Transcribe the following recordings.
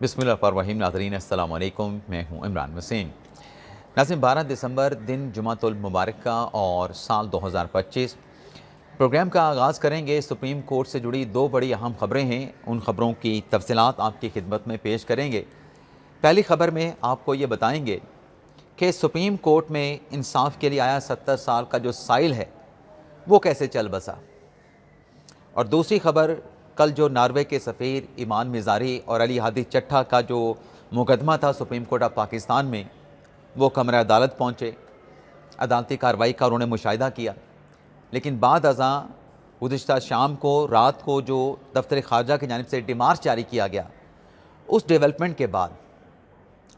बिस्मिल्लाहिर्रहमानिर्रहीम। नाज़रीन अस्सलाम वालेकुम, मैं हूँ इमरान वसीम। नाज़रीन 12 दिसंबर दिन जुमातुल मुबारक का और साल 2025 प्रोग्राम का आगाज़ करेंगे। सुप्रीम कोर्ट से जुड़ी दो बड़ी अहम खबरें हैं, उन खबरों की तफसीलात आपकी खिदमत में पेश करेंगे। पहली खबर में आपको ये बताएंगे कि सुप्रीम कोर्ट में इंसाफ के लिए आया 70 साल का जो साइल है वो कैसे चल बसा। और दूसरी खबर, कल जो नॉर्वे के सफ़ीर ईमान मिज़ारी और अली हादी चट्ठा का जो मुकदमा था सुप्रीम कोर्ट ऑफ पाकिस्तान में, वो कमरा अदालत पहुँचे, अदालती कार्रवाई का उन्होंने मुशाहिदा किया। लेकिन बाद अज़ां गुज़िश्ता शाम को रात को जो दफ्तर ख़ारजा की जानिब से डिमार्च जारी किया गया, उस डेवलपमेंट के बाद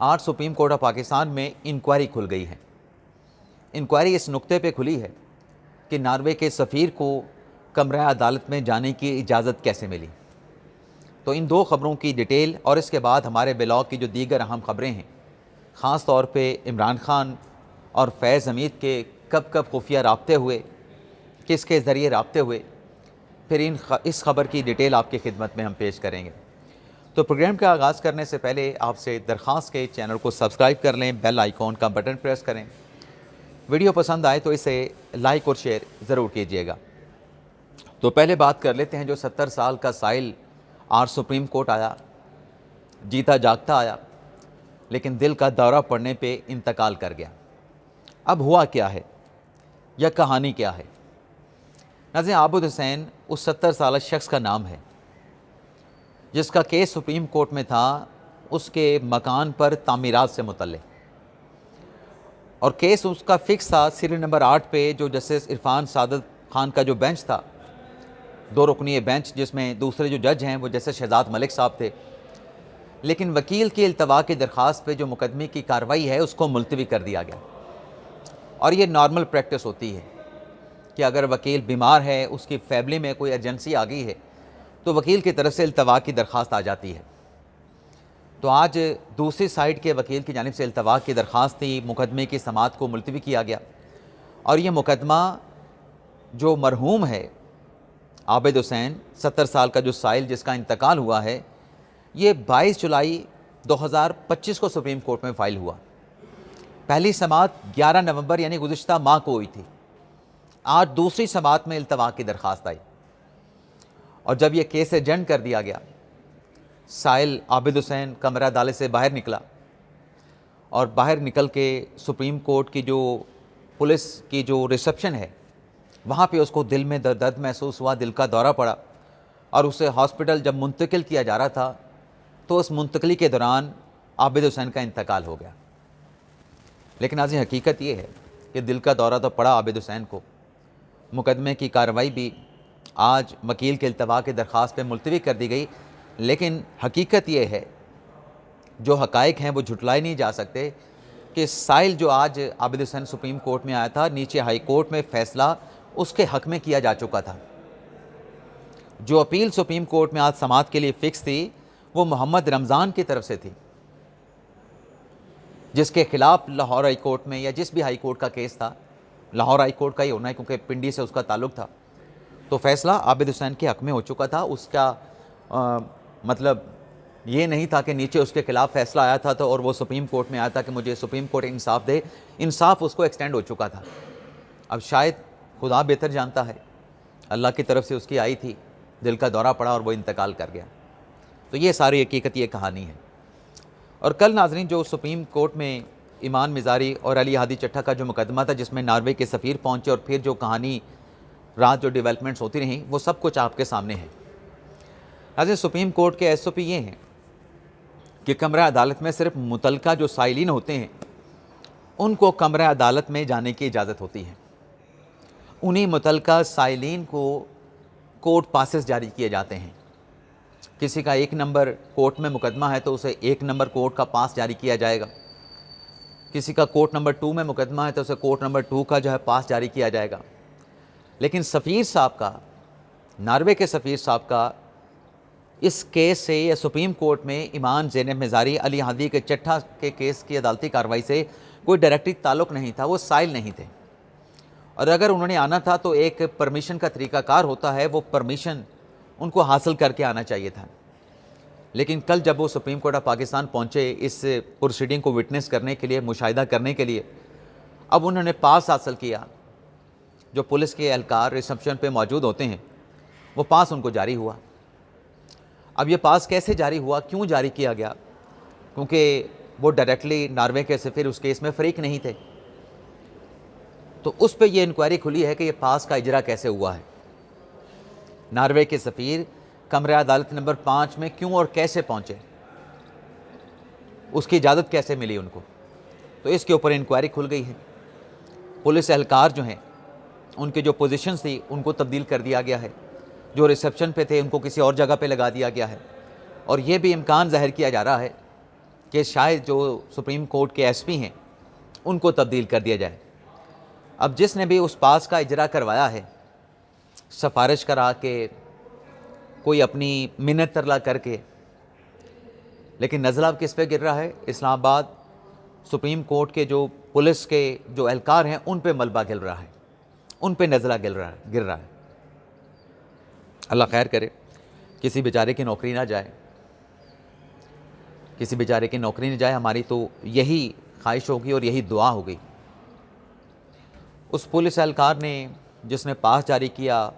आज सुप्रीम कोर्ट ऑफ पाकिस्तान में इंक्वायरी खुल गई है। इंक्वायरी इस नुक्ते पे खुली है कि नॉर्वे के सफ़ीर को कमरा अदालत में जाने की इजाज़त कैसे मिली। तो इन दो ख़बरों की डिटेल और इसके बाद हमारे ब्लॉग की जो दीगर अहम ख़बरें हैं, ख़ास तौर पे इमरान खान और फैज़ हमीद के कब कब खुफिया राब्ते हुए, किसके ज़रिए राब्ते हुए, फिर इस खबर की डिटेल आपकी खिदमत में हम पेश करेंगे। तो प्रोग्राम का आगाज़ करने से पहले आपसे दरख्वास्त के चैनल को सब्सक्राइब कर लें, बेल आइकॉन का बटन प्रेस करें। वीडियो पसंद आए तो इसे लाइक और शेयर ज़रूर कीजिएगा। तो पहले बात कर लेते हैं जो 70 साल का साइल आज सुप्रीम कोर्ट आया, जीता जागता आया, लेकिन दिल का दौरा पड़ने पे इंतकाल कर गया। अब हुआ क्या है, यह कहानी क्या है? नाज़रीन, आबिद हुसैन उस 70 साल शख्स का नाम है जिसका केस सुप्रीम कोर्ट में था उसके मकान पर तामीरात से मुतल्लिक़, और केस उसका फ़िक्स था सीरियल नंबर 8 पे। जो जस्टिस इरफान सादत खान का जो बेंच था, 2 रुकनी बेंच, जिसमें दूसरे जो जज हैं वो जस्टिस शहजाद मलिक साहब थे, लेकिन वकील की इल्तवा की दरख्वास्त पे जो मुकदमे की कार्रवाई है उसको मुलतवी कर दिया गया। और ये नॉर्मल प्रैक्टिस होती है कि अगर वकील बीमार है, उसकी फैमिली में कोई एजेंसी आ गई है, तो वकील की तरफ से इल्तवा की दरख्वास्त आ जाती है। तो आज दूसरी साइड के वकील की जानिब से इल्तवा की दरख्वास्त थी, मुकदमे की समाअत को मुलतवी किया गया। और ये मुकदमा जो मरहूम है आबिद हुसैन 70 साल का जो साइल जिसका इंतकाल हुआ है, ये 22 जुलाई 2025 को सुप्रीम कोर्ट में फ़ाइल हुआ। पहली समाअत 11 नवंबर यानी गुज़िश्ता माह को हुई थी। आज दूसरी समाअत में इल्तवा की दरख्वास्त आई, और जब यह केस एजेंड कर दिया गया, साइल आबिद हुसैन कमरा अदालत से बाहर निकला, और बाहर निकल के सुप्रीम कोर्ट की जो पुलिस की जो रिसेप्शन है वहाँ पे उसको दिल में दर्द महसूस हुआ, दिल का दौरा पड़ा, और उसे हॉस्पिटल जब मुंतकिल किया जा रहा था तो उस मुंतकली के दौरान आबिद हुसैन का इंतकाल हो गया। लेकिन आज हकीकत ये है कि दिल का दौरा तो पड़ा आबिद हुसैन को, मुकदमे की कार्रवाई भी आज वकील के इल्तवा की दरख्वास्त पे मुलतवी कर दी गई। लेकिन हकीकत ये है, जो हक़ाइक़ हैं वो झुटलाए नहीं जा सकते, कि साइल जो आज आबिद हुसैन सुप्रीम कोर्ट में आया था, नीचे हाई कोर्ट में फ़ैसला उसके हक़ में किया जा चुका था। जो अपील सुप्रीम कोर्ट में आज समाअत के लिए फ़िक्स थी, वो मोहम्मद रमज़ान की तरफ से थी, जिसके ख़िलाफ़ लाहौर हाई कोर्ट में या जिस भी हाई कोर्ट का केस था, लाहौर हाई कोर्ट का ही होना है क्योंकि पिंडी से उसका ताल्लुक़ था, तो फ़ैसला आबिद हुसैन के हक़ में हो चुका था। उसका मतलब ये नहीं था कि नीचे उसके ख़िलाफ़ फ़ैसला आया था तो और वो सुप्रीम कोर्ट में आया था कि मुझे सुप्रीम कोर्ट इंसाफ़ दे। इंसाफ़ उसको एक्सटेंड हो चुका था। अब शायद खुदा बेहतर जानता है, अल्लाह की तरफ से उसकी आई थी, दिल का दौरा पड़ा और वो इंतकाल कर गया। तो ये सारी हकीकत, ये कहानी है। और कल नाज़रीन जो सुप्रीम कोर्ट में ईमान मिज़ारी और अली हादी चट्ठा का जो मुकदमा था, जिसमें नॉर्वे के सफ़ीर पहुँचे, और फिर जो कहानी रात जो डेवलपमेंट्स होती रहीं, वो सब कुछ आपके सामने है। नाज़रीन, सुप्रीम कोर्ट के SOP ये हैं कि कमरा अदालत में सिर्फ मुतलका जो साइलिन होते हैं उनको कमरा अदालत में जाने की इजाज़त होती है। उन्हीं मुतलका साइलिन को कोर्ट पासेस जारी किए जाते हैं। किसी का 1 नंबर कोर्ट में मुकदमा है तो उसे 1 नंबर कोर्ट का पास जारी किया जाएगा। किसी का कोर्ट नंबर 2 में मुकदमा है तो उसे कोर्ट नंबर 2 का जो है पास जारी किया जाएगा। लेकिन सफ़ीर साहब का, नॉर्वे के सफ़ीर साहब का इस केस से या सुप्रीम कोर्ट में ईमान ज़ैनब मिज़ारी अली हादी के चट्ठा के केस की अदालती कार्रवाई से कोई डायरेक्टली ताल्लुक़ नहीं था, वो साइल नहीं थे। और अगर उन्होंने आना था तो एक परमिशन का तरीक़ाकार होता है, वो परमिशन उनको हासिल करके आना चाहिए था। लेकिन कल जब वो सुप्रीम कोर्ट ऑफ पाकिस्तान पहुँचे इस प्रोसीडिंग को विटनेस करने के लिए, मुशाहिदा करने के लिए, अब उन्होंने पास हासिल किया। जो पुलिस के एहलकार रिसेप्शन पे मौजूद होते हैं, वो पास उनको जारी हुआ। अब ये पास कैसे जारी हुआ, क्यों जारी किया गया? क्योंकि वो डायरेक्टली नॉर्वे के सफ़ीर उस केस में फ़रीक नहीं थे, तो उस पर यह इंक्वायरी खुली है कि ये पास का इजरा कैसे हुआ है। नॉर्वे के सफ़ीर कमरा अदालत नंबर 5 में क्यों और कैसे पहुँचे, उसकी इजाज़त कैसे मिली उनको, तो इसके ऊपर इंक्वायरी खुल गई है। पुलिस एहलकार जो हैं, उनकी जो पोजीशंस थी उनको तब्दील कर दिया गया है, जो रिसेप्शन पे थे उनको किसी और जगह पे लगा दिया गया है, और ये भी इम्कान ज़ाहिर किया जा रहा है कि शायद जो सुप्रीम कोर्ट के एसपी हैं उनको तब्दील कर दिया जाए। अब जिसने भी उस पास का इजरा करवाया है, सिफारिश करा के, कोई अपनी मिन्नत तरला करके, लेकिन नज़र अब किस पे गिर रहा है? इस्लामाबाद सुप्रीम कोर्ट के जो पुलिस के जो एहलकार हैं उन पे मलबा गिर रहा है, उन पे नज़ला गिर रहा है। अल्लाह खैर करे, किसी बेचारे की नौकरी ना जाए, किसी बेचारे की नौकरी न जाए, हमारी तो यही ख्वाहिश होगी और यही दुआ होगी। उस पुलिस एहलकार ने जिसने पास जारी किया,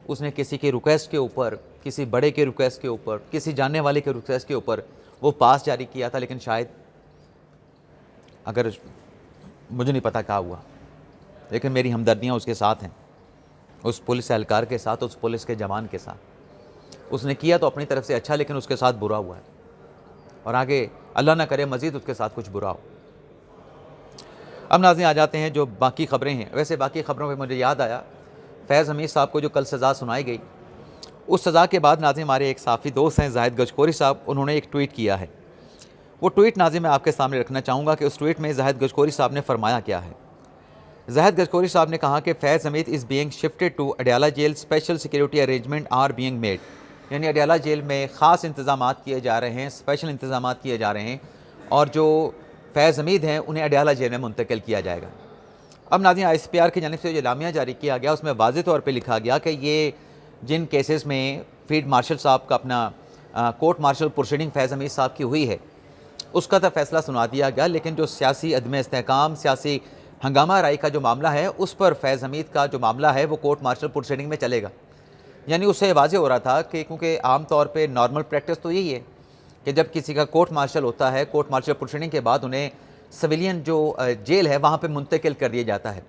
उसने किसी के रिक्वेस्ट के ऊपर, किसी बड़े के रिक्वेस्ट के ऊपर, किसी जानने वाले के रिक्वेस्ट के ऊपर वो पास जारी किया था, लेकिन शायद, अगर मुझे नहीं पता क्या हुआ, लेकिन मेरी हमदर्दियाँ उसके साथ हैं, उस पुलिस एहलकार के साथ, उस पुलिस के जवान के साथ। उसने किया तो अपनी तरफ से अच्छा, लेकिन उसके साथ बुरा हुआ है, और आगे अल्लाह ना करे मज़ीद उसके साथ कुछ बुरा हो। अब नाज़रीन आ जाते हैं जो बाकी ख़बरें हैं। वैसे बाकी ख़बरों पे मुझे याद आया, फैज़ हमीद साहब को जो कल सज़ा सुनाई गई, उस सज़ा के बाद नाज़रीन हमारे एक साफ़ी दोस्त हैं जाहिद गजकोरी साहब, उन्होंने एक ट्वीट किया है। वो ट्वीट नाज़रीन मैं आपके सामने रखना चाहूँगा कि उस ट्वीट में जाहिद गजकोरी साहब ने फरमाया क्या है। जाहिद गजकोरी साहब ने कहा कि Faiz Hameed is being shifted to Adiala jail, special security arrangement are being made, यानी अडयाला जेल में ख़ास इंतज़ामात किए जा रहे हैं, स्पेशल इंतज़ामात किए जा रहे हैं, और जो फैज़ हमीद हैं उन्हें अडयाला जेल में मुंतकिल किया जाएगा। अब नाज़रीन ICPR की जानिब से जो इलामिया जारी किया गया, उसमें वाज़ेह तौर पर लिखा गया कि ये जिन केसेस में फील्ड मार्शल साहब का अपना कोर्ट मार्शल प्रोसीडिंग फैज़ हमीद साहब की हुई है, उसका तो फ़ैसला सुना दिया गया, लेकिन जो सियासी अदम इस्तेहकाम, सियासी हंगामा राई का जो मामला है, उस पर फैज़ हमीद का जो मामला है वो कोर्ट मार्शल प्रोसीडिंग में चलेगा। यानी उससे वाज़ेह हो रहा था कि क्योंकि आम तौर पे नॉर्मल प्रैक्टिस तो यही है कि जब किसी का कोर्ट मार्शल होता है, कोर्ट मार्शल प्रोसीडिंग के बाद उन्हें सिविलियन जो जेल है वहाँ पे मुंतकिल कर दिया जाता है।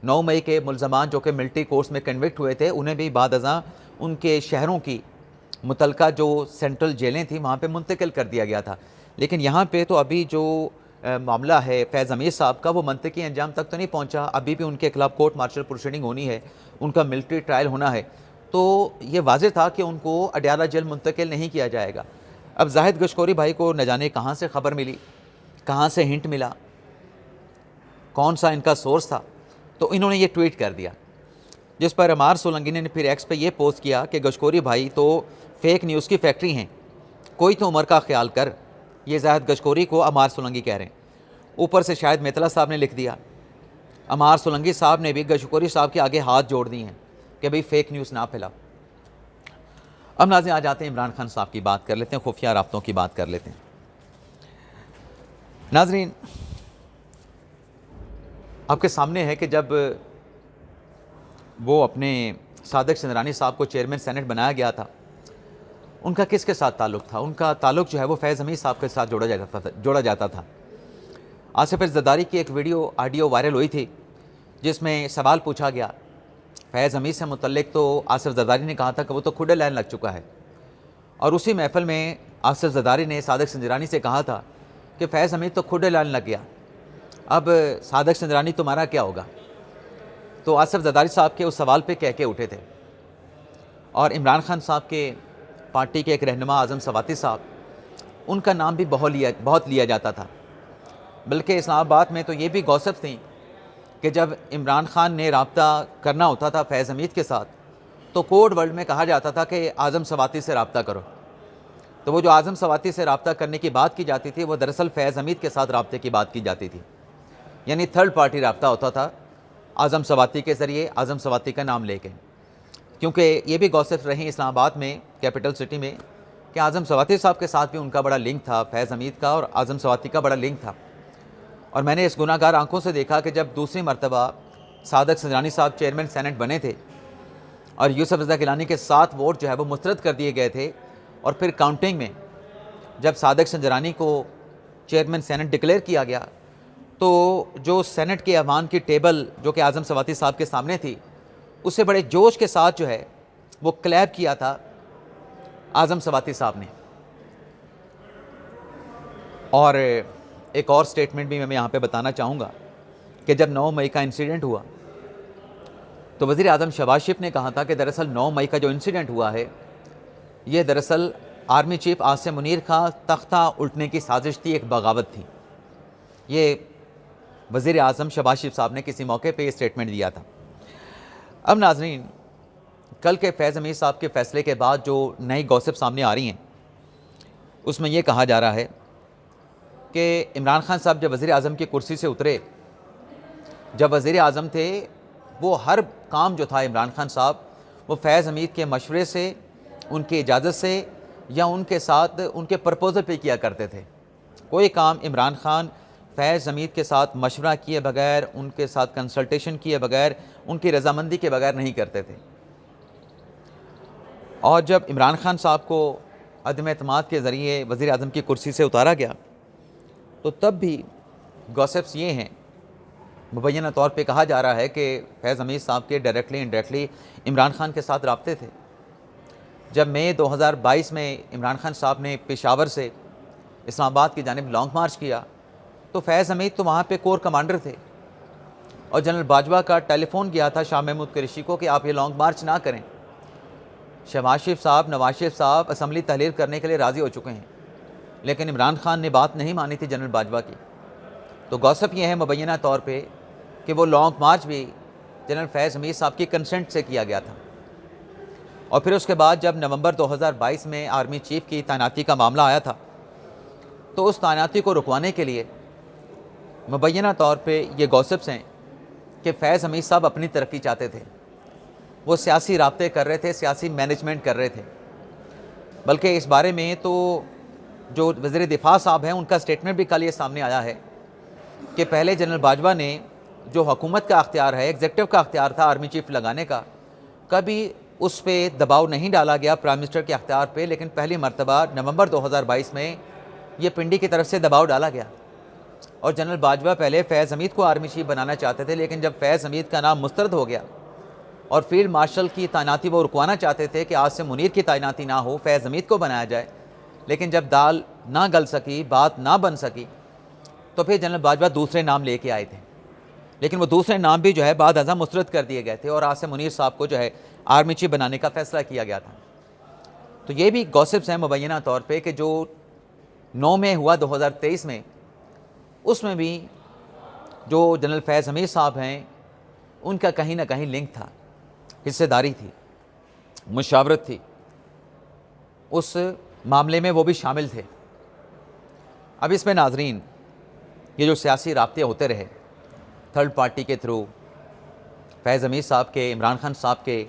9 मई के मुलजमान जो कि मिलिट्री कोर्स में कन्विक्ट हुए थे, उन्हें भी बाद अज़ां उनके शहरों की मुतलका जो सेंट्रल जेलें थी वहाँ पे मुंतकिल कर दिया गया था। लेकिन यहाँ पे तो अभी जो मामला है फैज़ हमीद साहब का, वो मंतकी अंजाम तक तो नहीं पहुँचा। अभी भी उनके खिलाफ कोर्ट मार्शल प्रोसीडिंग होनी है, उनका मिलिट्री ट्रायल होना है, तो ये वाज़ेह था कि उनको अडयाला जेल मुंतकिल नहीं किया जाएगा। अब जाहिद गजकोरी भाई को न जाने कहाँ से ख़बर मिली, कहाँ से हिंट मिला, कौन सा इनका सोर्स था, तो इन्होंने ये ट्वीट कर दिया, जिस पर अमार सोलंकी ने फिर एक्स पे ये पोस्ट किया कि गजकोरी भाई तो फेक न्यूज़ की फैक्ट्री हैं, कोई तो उम्र का ख्याल कर। ये जाहिद गजकोरी को अमार सोलंकी कह रहे हैं। ऊपर से शायद मेतला साहब ने लिख दिया, अमार सोलंकी साहब ने भी गजकोरी साहब के आगे हाथ जोड़ दिए हैं कि भाई फेक न्यूज़ ना फैलाओ। अब नाज़रीन आ जाते हैं इमरान खान साहब की बात कर लेते हैं, खुफिया राब्तों की बात कर लेते हैं। नाज़रीन आपके सामने है कि जब वो अपने सादिक चंद्रानी साहब को चेयरमैन सेनेट बनाया गया था, उनका किसके साथ ताल्लुक़ था? उनका ताल्लुक़ जो है वो फैज़ हमीद साहब के साथ जोड़ा जाता था। आसिफ ज़रदारी की एक ऑडियो वायरल हुई थी, जिसमें सवाल पूछा गया फैज़ हमीद से मुतल्लिक, तो आसिफ ज़रदारी ने कहा था कि वो तो खुद लाइन लग चुका है। और उसी महफ़िल में आसिफ ज़रदारी ने सादिक चंद्रानी से कहा था कि फैज़ हमीद तो खुद लाइन लग गया, अब सादिक चंद्रानी तुम्हारा क्या होगा? तो आसिफ ज़रदारी साहब के उस सवाल पे कह के उठे थे। और इमरान खान साहब के पार्टी के एक रहनुमा आज़म सवाती साहब, उनका नाम भी बहुत लिया जाता था। बल्कि इस्लामाबाद में तो ये भी गॉसिप थी कि जब इमरान खान ने रब्ता करना होता था फैज़ हमीद के साथ, तो कोड वर्ल्ड में कहा जाता था कि आज़म सवाती से रब्ता करो। तो वो जो आज़म सवाती से रब्ता करने की बात की जाती थी, वो दरअसल फैज़ हमीद के साथ रब्ते की बात की जाती थी, यानी थर्ड पार्टी रब्ता होता था आज़म सवाती के ज़रिए, आज़म सवाती का नाम लेके। क्योंकि ये भी गॉसिप रही इस्लामाबाद में, कैपिटल सिटी में, कि आज़म सवाती साहब के साथ भी उनका बड़ा लिंक था, फैज़ हमीद का और आज़म सवाती का बड़ा लिंक था। और मैंने इस गुनाहगार आंखों से देखा कि जब दूसरी मरतबा सादक संजरानी साहब चेयरमैन सेनेट बने थे और यूसुफ रज़ा गिलानी के 7 वोट जो है वो मुस्तरद कर दिए गए थे, और फिर काउंटिंग में जब सादक संजरानी को चेयरमैन सेनेट डिक्लेयर किया गया, तो जो सेनेट के ऐवान की टेबल जो कि आज़म सवाती साहब के सामने थी, उसे बड़े जोश के साथ जो है वो क्लैप किया था आज़म सवाती साहब ने। और एक और स्टेटमेंट भी मैं यहाँ पे बताना चाहूँगा कि जब 9 मई का इंसिडेंट हुआ तो वज़ीर आज़म शहबाज शरीफ ने कहा था कि दरअसल 9 मई का जो इंसिडेंट हुआ है ये दरअसल आर्मी चीफ आसिम मुनीर का तख्ता उल्टने की साजिश थी, एक बगावत थी। ये वज़ीर आज़म शहबाज शरीफ साहब ने किसी मौके पे ये स्टेटमेंट दिया था। अब नाज़रीन, कल के फैज़ हमीद साहब के फ़ैसले के बाद जो नई गॉसिप सामने आ रही हैं उसमें यह कहा जा रहा है कि इमरान खान साहब जब वज़ीर आज़म की कुर्सी से उतरे, जब वज़ीर आज़म थे, वो हर काम जो था इमरान खान साहब वो फैज़ हमीद के मशवरे से, उनकी इजाज़त से या उनके साथ उनके प्रपोज़ल पे किया करते थे। कोई काम इमरान खान फैज़ हमीद के साथ मशवरा किए बगैर, उनके साथ कंसल्टेशन किए बगैर, उनकी रजामंदी के बगैर नहीं करते थे। और जब इमरान खान साहब को अदम एतमाद के ज़रिए वज़ीर आज़म की कुर्सी से उतारा गया तो तब भी गॉसिप्स ये हैं, मुबैना तौर पे कहा जा रहा है कि फैज़ हमीद साहब के डायरेक्टली इनडायरेक्टली इमरान खान के साथ राब्ते थे। जब मई 2022 में इमरान खान साहब ने पेशावर से इस्लामाबाद की जानिब लॉन्ग मार्च किया तो फैज़ हमीद तो वहाँ पे कोर कमांडर थे और जनरल बाजवा का टेलीफोन गया था शाह महमूद कुरैशी को कि आप ये लॉन्ग मार्च ना करें। शहबाज शरीफ साहब, नवाज शरीफ साहब असम्बली तहलील करने के लिए राज़ी हो चुके हैं, लेकिन इमरान खान ने बात नहीं मानी थी जनरल बाजवा की। तो गॉसिप ये है मुबैना तौर पे कि वो लॉन्ग मार्च भी जनरल फैज़ हमीद साहब की कंसेंट से किया गया था। और फिर उसके बाद जब नवंबर 2022 में आर्मी चीफ की तैनाती का मामला आया था तो उस तैनाती को रुकवाने के लिए मुबैना तौर पे ये गॉसिप्स हैं कि फैज़ हमीद साहब अपनी तरक्की चाहते थे, वो सियासी राब्ते कर रहे थे, सियासी मैनेजमेंट कर रहे थे। बल्कि इस बारे में तो जो वज़ीर दिफा साहब हैं उनका स्टेटमेंट भी कल ये सामने आया है कि पहले जनरल बाजवा ने जो हुकूमत का अख्तियार है, एग्जीक्यूटिव का अख्तियार था आर्मी चीफ लगाने का, कभी उस पर दबाव नहीं डाला गया प्राइम मिनिस्टर के अख्तियार पे, लेकिन पहली मरतबा नवंबर 2022 में ये पिंडी की तरफ से दबाव डाला गया। और जनरल बाजवा पहले फैज़ हमीद को आर्मी चीफ बनाना चाहते थे, लेकिन जब फैज़ हमीद का नाम मुस्तरद हो गया और फील्ड मार्शल की तैनाती वो रुकवाना चाहते थे कि आसिम मुनीर की तैनाती ना हो, फैज़ हमीद को बनाया जाए, लेकिन जब दाल ना गल सकी, बात ना बन सकी, तो फिर जनरल बाजवा दूसरे नाम लेके आए थे। लेकिन वो दूसरे नाम भी जो है बाद अज़ा मुस्तरद कर दिए गए थे और आसिम मुनीर साहब को जो है आर्मी चीफ बनाने का फ़ैसला किया गया था। तो ये भी गॉसिप्स हैं मुबैना तौर पे कि जो 9 में हुआ 2023 में, उसमें भी जो जनरल फैज़ हमीद साहब हैं उनका कहीं ना कहीं लिंक था, हिस्सेदारी थी, मुशावरत थी, उस मामले में वो भी शामिल थे। अब इसमें नाजरीन ये जो सियासी राब्ते होते रहे थर्ड पार्टी के थ्रू, फैज़ हमीद साहब के, इमरान खान साहब के,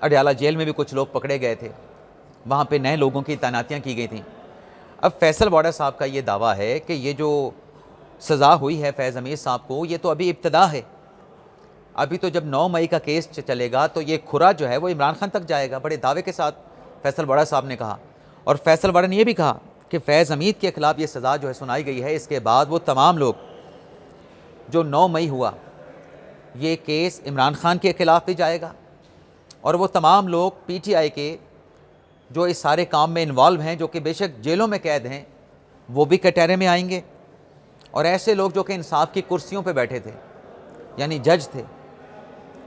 अडयाला जेल में भी कुछ लोग पकड़े गए थे, वहाँ पे नए लोगों की तैनातियाँ की गई थी। अब फैसल वाडा साहब का ये दावा है कि ये जो सज़ा हुई है फैज़ हमीद साहब को, ये तो अभी इब्तदा है, अभी तो जब 9 मई का केस चलेगा तो ये खुरा जो है वो इमरान खान तक जाएगा, बड़े दावे के साथ फैसल वाडा साहब ने कहा। और फैसल वाडा ने यह भी कहा कि फैज़ हमीद के ख़िलाफ़ ये सज़ा जो है सुनाई गई है, इसके बाद वो तमाम लोग जो 9 मई हुआ ये केस इमरान खान के ख़िलाफ़ भी जाएगा और वो तमाम लोग PTI के जो इस सारे काम में इन्वॉल्व हैं, जो कि बेशक जेलों में कैद हैं, वो भी कटहरे में आएंगे। और ऐसे लोग जो कि इंसाफ की कुर्सियों पे बैठे थे, यानी जज थे,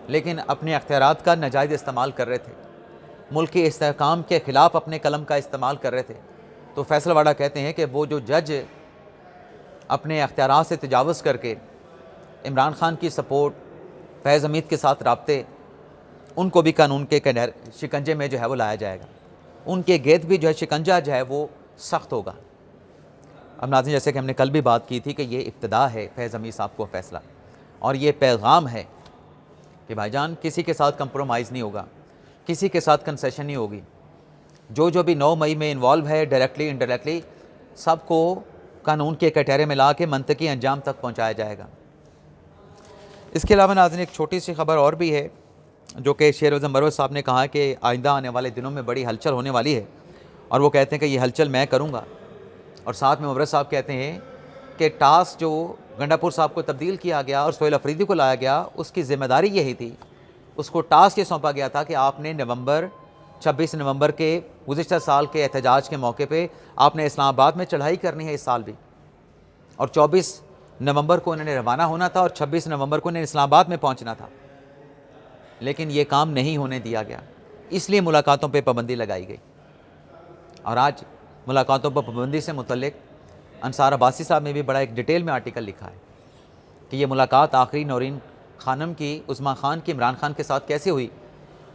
लेकिन अपने अख्तियारात का नाजायज़ इस्तेमाल कर रहे थे, मुल्क के इस्तेहकाम के ख़िलाफ़ अपने कलम का इस्तेमाल कर रहे थे, तो फैसल वाडा कहते हैं कि वो जो जज अपने अख्तियारात से तजावुज़ करके इमरान खान की सपोर्ट, फैज़ हमीद के साथ राब्ते, उनको भी कानून के शिकंजे में जो है वो लाया जाएगा, उनके गेद भी जो है शिकंजा जो है वो सख्त होगा। अब नाज़रीन, जैसे कि हमने कल भी बात की थी कि ये इब्तिदा है फैज़ हमीद साहब को फ़ैसला, और ये पैगाम है कि भाईजान किसी के साथ कंप्रोमाइज़ नहीं होगा, किसी के साथ कंसेशन नहीं होगी। जो भी 9 मई में इन्वॉल्व है डायरेक्टली इनडायरेक्टली, सबको कानून के कटहरे में ला के मंतकी अंजाम तक पहुँचाया जाएगा। इसके अलावा नाज़रीन एक छोटी सी खबर और भी है, जो कि शेर अज़म मरवत साहब ने कहा कि आइंदा आने वाले दिनों में बड़ी हलचल होने वाली है, और वो कहते हैं कि ये हलचल मैं करूँगा। और साथ में मरवत साहब कहते हैं कि टास्क जो गंडापुर साहब को तब्दील किया गया और सोहेल अफरीदी को लाया गया, उसकी ज़िम्मेदारी यही थी, उसको टास्क ये सौंपा गया था कि आपने 26 नवंबर के गुज़िश्ता साल के एहतजाज के मौके पे आपने इस्लामाबाद में चढ़ाई करनी है इस साल भी, और 24 नवंबर को उन्होंने रवाना होना था और 26 नवंबर को उन्हें इस्लामाबाद में पहुंचना था, लेकिन ये काम नहीं होने दिया गया, इसलिए मुलाकातों पे पाबंदी लगाई गई। और आज मुलाकातों पर पाबंदी से मुतल्लिक अंसार अब्बासी साहब ने भी बड़ा एक डिटेल में आर्टिकल लिखा है कि ये मुलाकात आखिरी नौरीन खानम की उस्मा खान की इमरान खान के साथ कैसे हुई,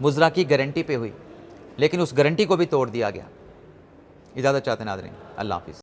मुज़रा की गारंटी पे हुई, लेकिन उस गारंटी को भी तोड़ दिया गया। इजाज़त चाहते हैं नाज़रीन, अल्लाह हाफ़िज़।